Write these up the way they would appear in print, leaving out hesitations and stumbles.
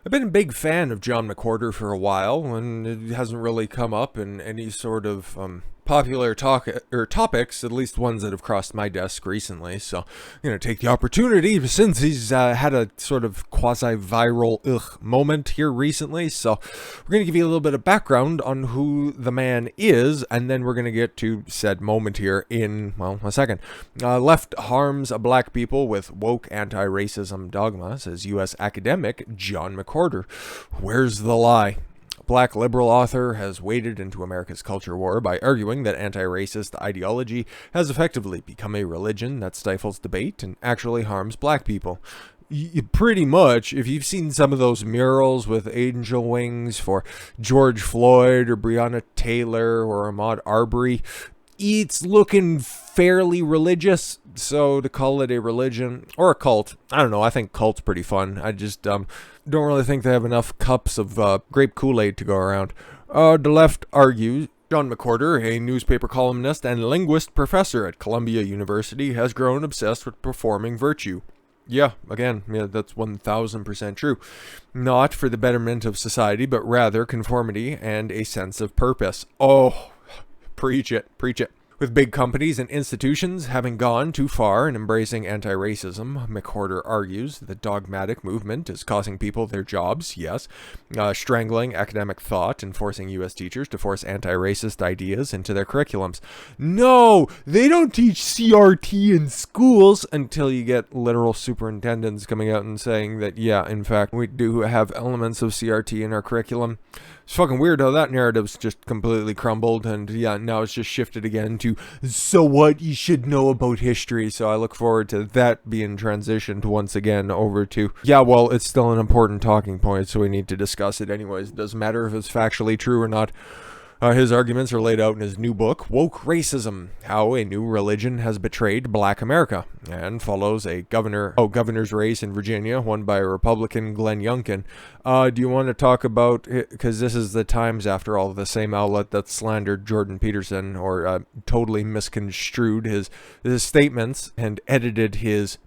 I've been a big fan of John McWhorter for a while, and it hasn't really come up in any sort of popular talk or topics, at least ones that have crossed my desk recently. So I'm gonna take the opportunity since he's had a sort of quasi-viral moment here recently. So we're gonna give you a little bit of background on who the man is, and then we're gonna get to said moment here in a second. Left harms black people with woke anti-racism dogma, says U.S. academic John McWhorter. Where's the lie? Black liberal author has waded into America's culture war by arguing that anti-racist ideology has effectively become a religion that stifles debate and actually harms black people. Pretty much, if you've seen some of those murals with angel wings for George Floyd or Breonna Taylor or Ahmaud Arbery, it's looking fairly religious. So to call it a religion or a cult, I don't know. I think cult's pretty fun. I just don't really think they have enough cups of grape Kool-Aid to go around. The left argues John McWhorter, a newspaper columnist and linguist professor at Columbia University, has grown obsessed with performing virtue. Yeah, that's 1000% true. Not for the betterment of society, but rather conformity and a sense of purpose. Oh, preach it, preach it. With big companies and institutions having gone too far in embracing anti-racism, McWhorter argues the dogmatic movement is costing people their jobs, yes, strangling academic thought and forcing U.S. teachers to force anti-racist ideas into their curriculums. No, they don't teach CRT in schools until you get literal superintendents coming out and saying that, yeah, in fact, we do have elements of CRT in our curriculum. It's fucking weird how that narrative's just completely crumbled, and yeah, now it's just shifted again to, so what, you should know about history. So I look forward to that being transitioned once again over to, yeah, well, it's still an important talking point, so we need to discuss it anyways. It doesn't matter if it's factually true or not. His arguments are laid out in his new book, Woke Racism, How a New Religion Has Betrayed Black America, and follows a governor's race in Virginia, won by a Republican, Glenn Youngkin. Do you want to talk about, because this is the Times, after all, the same outlet that slandered Jordan Peterson, or totally misconstrued his statements and edited his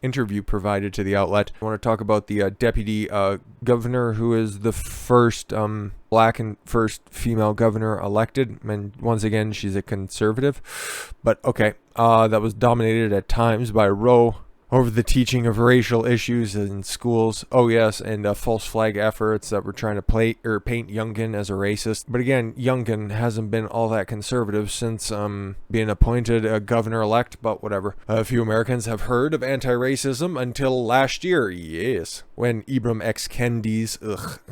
interview provided to the outlet. I want to talk about the deputy governor, who is the first black and first female governor elected, and once again she's a conservative, but okay, that was dominated at times by Roe over the teaching of racial issues in schools. Oh yes, and false flag efforts that were trying to paint Youngkin as a racist. But again, Youngkin hasn't been all that conservative since being appointed a governor-elect, but whatever. A few Americans have heard of anti-racism until last year, yes, when Ibram X. Kendi's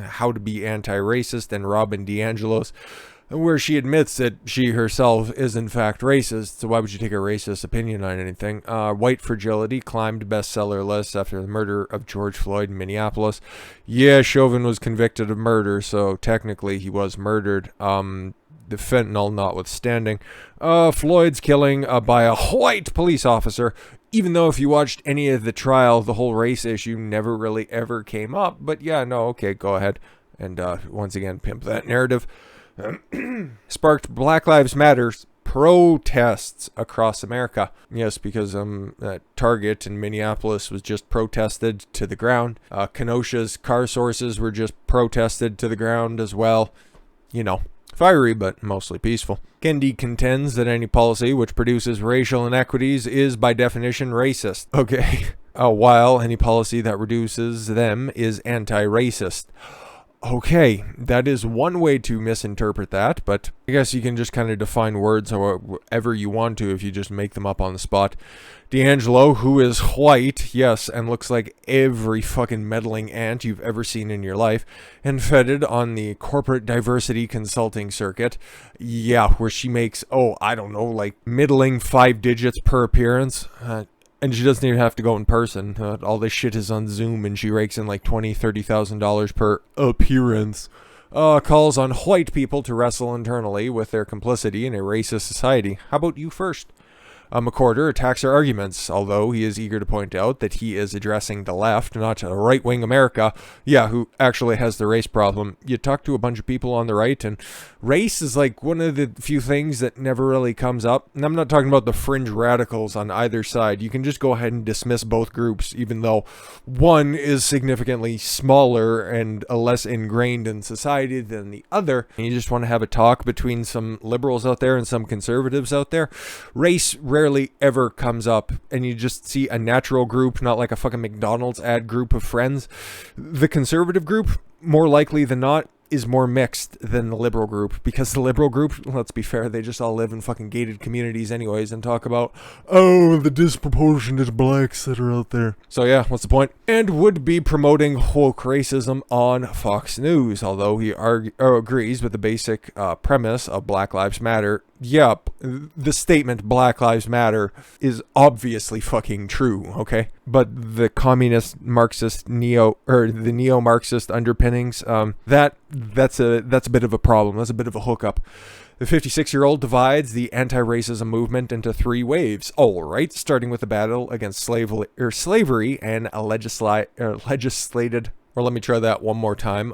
How to Be Anti-Racist and Robin DiAngelo's, where she admits that she herself is in fact racist, so why would you take a racist opinion on anything? White Fragility climbed bestseller lists after the murder of George Floyd in Minneapolis. Yeah, Chauvin was convicted of murder, so technically he was murdered. The fentanyl notwithstanding. Floyd's killing by a white police officer, even though if you watched any of the trial, the whole race issue never really ever came up. But yeah, no, okay, go ahead. And once again, pimp that narrative. Sparked Black Lives Matter protests across America. Yes, because Target in Minneapolis was just protested to the ground. Kenosha's car sources were just protested to the ground as well. You know, fiery but mostly peaceful. Kendi contends that any policy which produces racial inequities is by definition racist. Okay, while any policy that reduces them is anti-racist. Okay, that is one way to misinterpret that, but I guess you can just kind of define words however you want to if you just make them up on the spot. D'Angelo, who is white, yes, and looks like every fucking meddling ant you've ever seen in your life, and feted on the corporate diversity consulting circuit. Yeah, where she makes, I don't know, like middling 5 digits per appearance. And she doesn't even have to go in person. All this shit is on Zoom, and she rakes in like $20,000-$30,000 per appearance. Calls on white people to wrestle internally with their complicity in a racist society. How about you first? McWhorter attacks her arguments, although he is eager to point out that he is addressing the left, not right-wing America, who actually has the race problem. You talk to a bunch of people on the right, and race is like one of the few things that never really comes up. And I'm not talking about the fringe radicals on either side. You can just go ahead and dismiss both groups, even though one is significantly smaller and less ingrained in society than the other. And you just want to have a talk between some liberals out there and some conservatives out there. Race rarely ever comes up, and you just see a natural group, not like a fucking McDonald's ad group of friends. The conservative group, more likely than not, is more mixed than the liberal group, because the liberal group, let's be fair, they just all live in fucking gated communities anyways and talk about, oh, the disproportionate blacks that are out there. So yeah, what's the point? And would be promoting woke racism on Fox News, although he agrees with the basic premise of Black Lives Matter. Yep, the statement Black Lives Matter is obviously fucking true, okay? But the communist Marxist the neo-Marxist underpinnings, that's a bit of a problem. That's a bit of a hookup. The 56-year-old divides the anti-racism movement into three waves. All right, starting with the battle against slavery and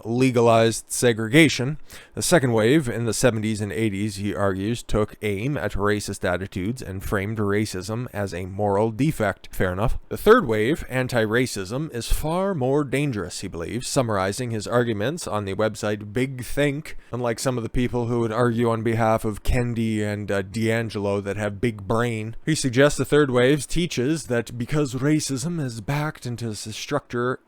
legalized segregation. The second wave, in the 70s and 80s, he argues, took aim at racist attitudes and framed racism as a moral defect. Fair enough. The third wave, anti-racism, is far more dangerous, he believes, summarizing his arguments on the website Big Think. Unlike some of the people who would argue on behalf of Kendi and D'Angelo that have big brain, he suggests the third wave teaches that because racism is backed into the structure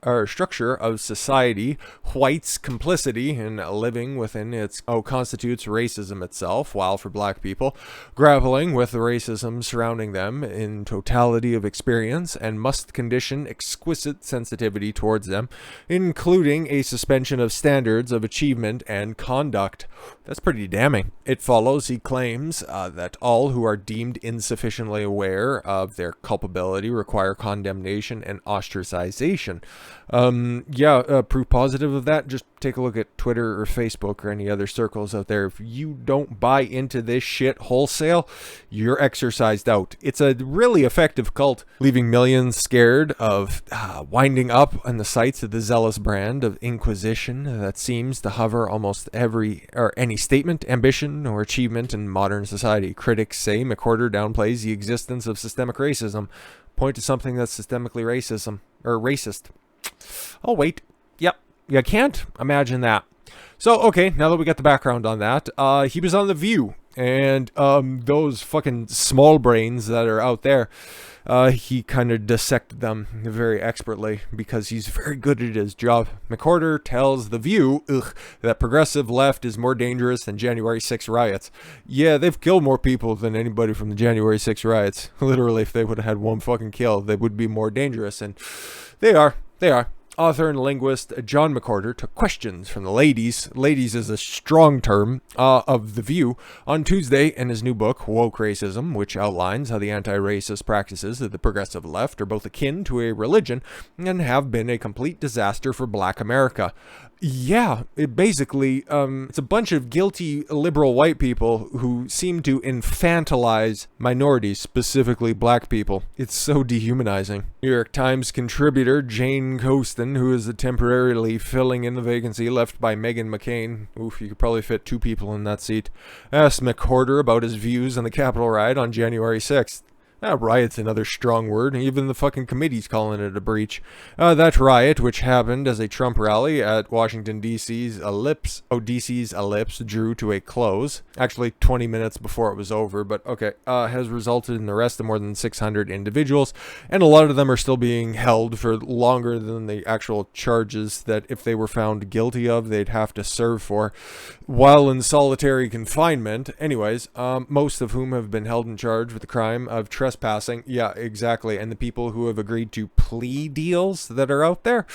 of society, whites' complicity in living within its constitutes racism itself, while for black people, grappling with the racism surrounding them in totality of experience and must condition exquisite sensitivity towards them, including a suspension of standards of achievement and conduct. That's pretty damning. It follows, he claims, that all who are deemed insufficiently aware of their culpability require condemnation and ostracization. Proof positive of that, just take a look at Twitter or Facebook or any other circles out there. If you don't buy into this shit wholesale, you're exorcised out. It's a really effective cult, leaving millions scared of winding up on the sights of the zealous brand of Inquisition that seems to hover almost any statement, ambition, or achievement in modern society. Critics say McWhorter downplays the existence of systemic racism. Point to something that's systemically racist. Oh, wait. Yep. You can't imagine that. So, okay, now that we got the background on that, he was on The View, and those fucking small brains that are out there, he kind of dissected them very expertly because he's very good at his job. McWhorter tells The View that progressive left is more dangerous than January 6 riots. Yeah, they've killed more people than anybody from the January 6 riots. Literally, if they would have had one fucking kill, they would be more dangerous, and they are. Author and linguist John McWhorter took questions from the ladies is a strong term, of The View on Tuesday in his new book, Woke Racism, which outlines how the anti-racist practices of the progressive left are both akin to a religion and have been a complete disaster for Black America. Yeah, it basically, it's a bunch of guilty liberal white people who seem to infantilize minorities, specifically black people. It's so dehumanizing. New York Times contributor Jane Coaston, who is temporarily filling in the vacancy left by Meghan McCain, oof, you could probably fit two people in that seat, asked McWhorter about his views on the Capitol riot on January 6th. Riot's another strong word. Even the fucking committee's calling it a breach. That riot, which happened as a Trump rally at Washington, D.C.'s ellipse, drew to a close. Actually, 20 minutes before it was over, but okay, has resulted in the arrest of more than 600 individuals, and a lot of them are still being held for longer than the actual charges that, if they were found guilty of, they'd have to serve for, while in solitary confinement. Anyways, most of whom have been held in charge with the crime of trespassing. Yeah, exactly. And the people who have agreed to plea deals that are out there,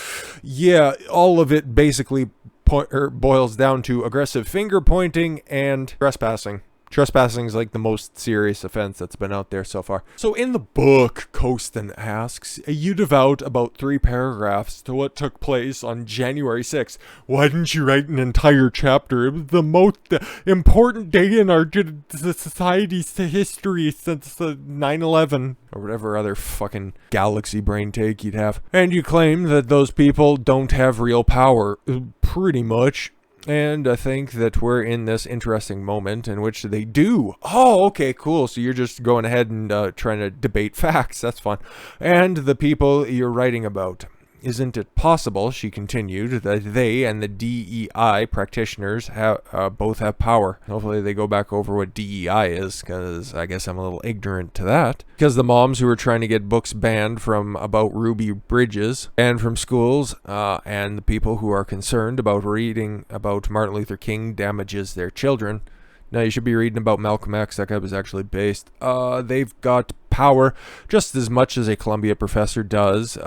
yeah, all of it basically boils down to aggressive finger pointing and trespassing. Trespassing is like the most serious offense that's been out there so far. So in the book, Coaston asks, you devote about 3 paragraphs to what took place on January 6th. Why didn't you write an entire chapter? It was the most important day in our society's history since 9/11. Or whatever other fucking galaxy brain take you'd have. And you claim that those people don't have real power. Pretty much. And I think that we're in this interesting moment in which they do. Oh, okay, cool. So you're just going ahead and trying to debate facts. That's fun. And the people you're writing about. Isn't it possible, she continued, that they and the DEI practitioners both have power? Hopefully they go back over what DEI is, because I guess I'm a little ignorant to that. Because the moms who are trying to get books banned from about Ruby Bridges and from schools, and the people who are concerned about reading about Martin Luther King damages their children. Now you should be reading about Malcolm X. That guy was actually based. They've got power just as much as a Columbia professor does.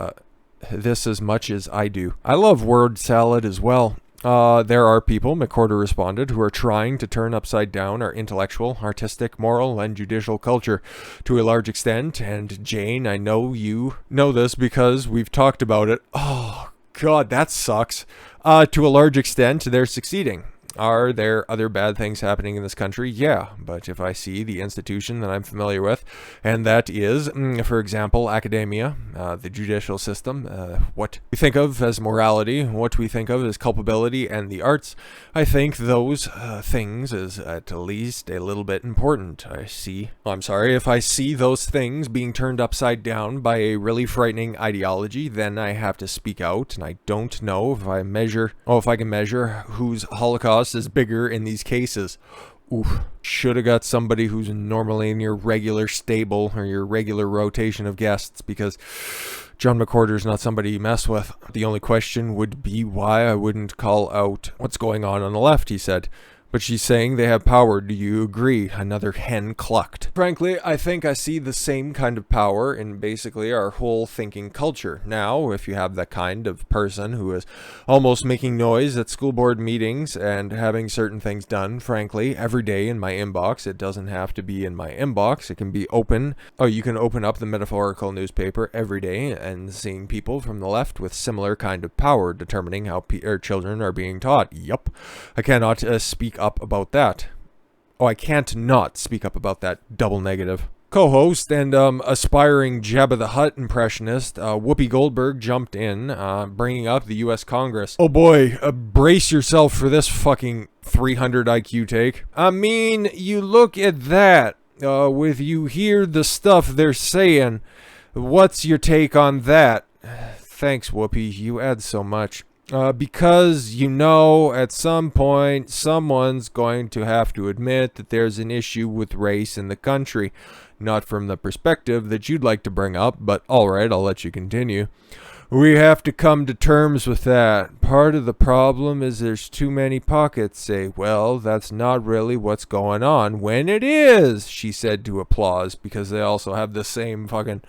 This as much as I do. I love word salad as well. There are people, McWhorter responded, who are trying to turn upside down our intellectual, artistic, moral, and judicial culture to a large extent. And Jane, I know you know this because we've talked about it. Oh, God, that sucks. To a large extent, they're succeeding. Are there other bad things happening in this country? Yeah, but if I see the institution that I'm familiar with, and that is, for example, academia, the judicial system, what we think of as morality, what we think of as culpability, and the arts, I think those things is at least a little bit important. If I see those things being turned upside down by a really frightening ideology, then I have to speak out, and I don't know if I can measure whose Holocaust is bigger in these cases. Oof. Should have got somebody who's normally in your regular stable or your regular rotation of guests, because John McWhorter is not somebody you mess with. The only question would be why I wouldn't call out what's going on the left, he said. But she's saying they have power. Do you agree? Another hen clucked. Frankly, I think I see the same kind of power in basically our whole thinking culture. Now, if you have that kind of person who is almost making noise at school board meetings and having certain things done, frankly, every day in my inbox, it doesn't have to be in my inbox. It can be open. Oh, you can open up the metaphorical newspaper every day and seeing people from the left with similar kind of power determining how children are being taught. Yup. I cannot speak up about that. Oh, I can't not speak up about that. Double negative. Co-host and aspiring Jabba the Hutt impressionist Whoopi Goldberg jumped in, bringing up the U.S. Congress. Oh boy, brace yourself for this fucking 300 IQ take. I mean, you look at that, you hear the stuff they're saying. What's your take on that? Thanks, Whoopi. You add so much. Because, at some point, someone's going to have to admit that there's an issue with race in the country. Not from the perspective that you'd like to bring up, but alright, I'll let you continue. We have to come to terms with that. Part of the problem is there's too many pockets. Say, well, that's not really what's going on. When it is, she said to applause, because they also have the same fucking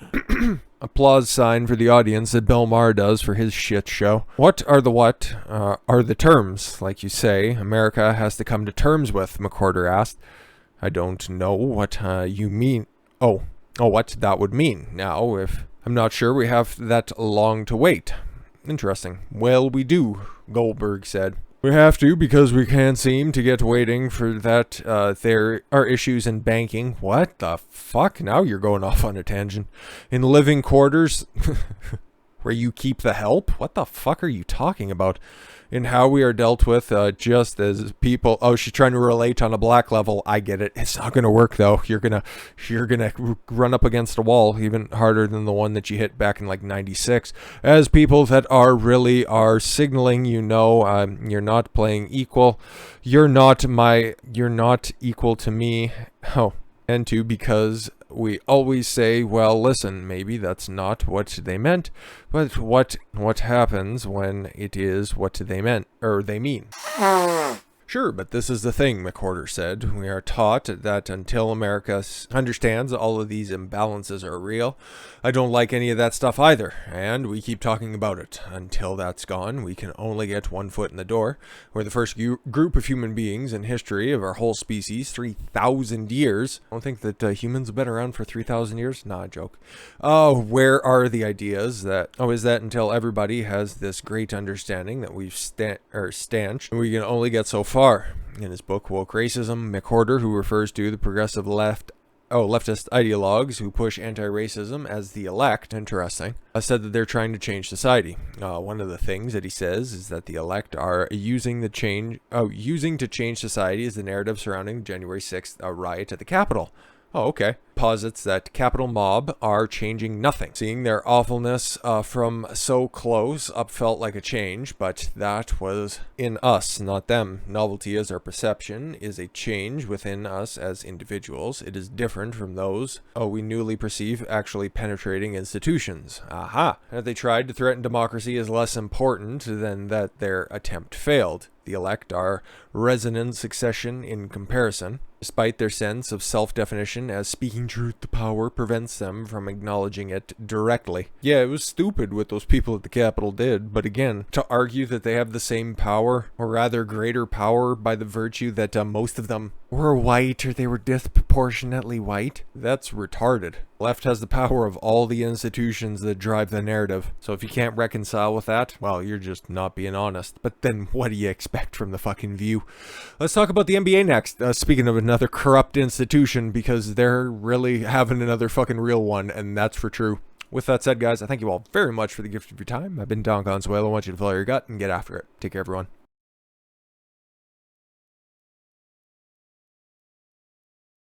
applause sign for the audience that Bill Maher does for his shit show. What are the terms, like you say, America has to come to terms with, McWhorter asked. I don't know what you mean. Oh, what that would mean. Now, if I'm not sure we have that long to wait. Interesting. Well, we do, Goldberg said. We have to because we can't seem to get waiting for that. There are issues in banking. What the fuck? Now you're going off on a tangent. In living quarters where you keep the help? What the fuck are you talking about? In how we are dealt with just as people. Oh, she's trying to relate on a black level. I get it. It's not going to work though. You're gonna run up against a wall even harder than the one that you hit back in like 96. As people that are signaling, you're not playing equal. You're not equal to me. Oh, and two, because we always say, well, listen, maybe that's not what they meant, but what happens when it is what they meant, or they mean? Sure, but this is the thing, McWhorter said. We are taught that until America understands all of these imbalances are real, I don't like any of that stuff either, and we keep talking about it. Until that's gone, we can only get one foot in the door. We're the first group of human beings in history of our whole species, 3,000 years. I don't think that humans have been around for 3,000 years. Nah, joke. Where are the ideas that, is that until everybody has this great understanding that we've stanched, we can only get so far. In his book, Woke Racism, McWhorter, who refers to the progressive leftist ideologues who push anti-racism as the elect, interesting, said that they're trying to change society. One of the things that he says is that the elect are using to change society as the narrative surrounding the January 6th riot at the Capitol. Oh, okay. Posits that Capitol mob are changing nothing. Seeing their awfulness from so close up felt like a change, but that was in us, not them. Novelty as our perception is a change within us as individuals. It is different from those we newly perceive actually penetrating institutions. Aha! That they tried to threaten democracy is less important than that their attempt failed. The elect are resonant succession in comparison. Despite their sense of self-definition as speaking truth to power prevents them from acknowledging it directly. Yeah, it was stupid what those people at the Capitol did, but again, to argue that they have the same power, or rather greater power by the virtue that most of them were white or they were disproportionately white, that's retarded. Left has the power of all the institutions that drive the narrative. So if you can't reconcile with that, well, you're just not being honest. But then what do you expect from the fucking View? Let's talk about the NBA next. Speaking of another corrupt institution, because they're really having another fucking real one, and that's for true. With that said, guys, I thank you all very much for the gift of your time. I've been Don Consuelo. I want you to follow your gut and get after it. Take care, everyone.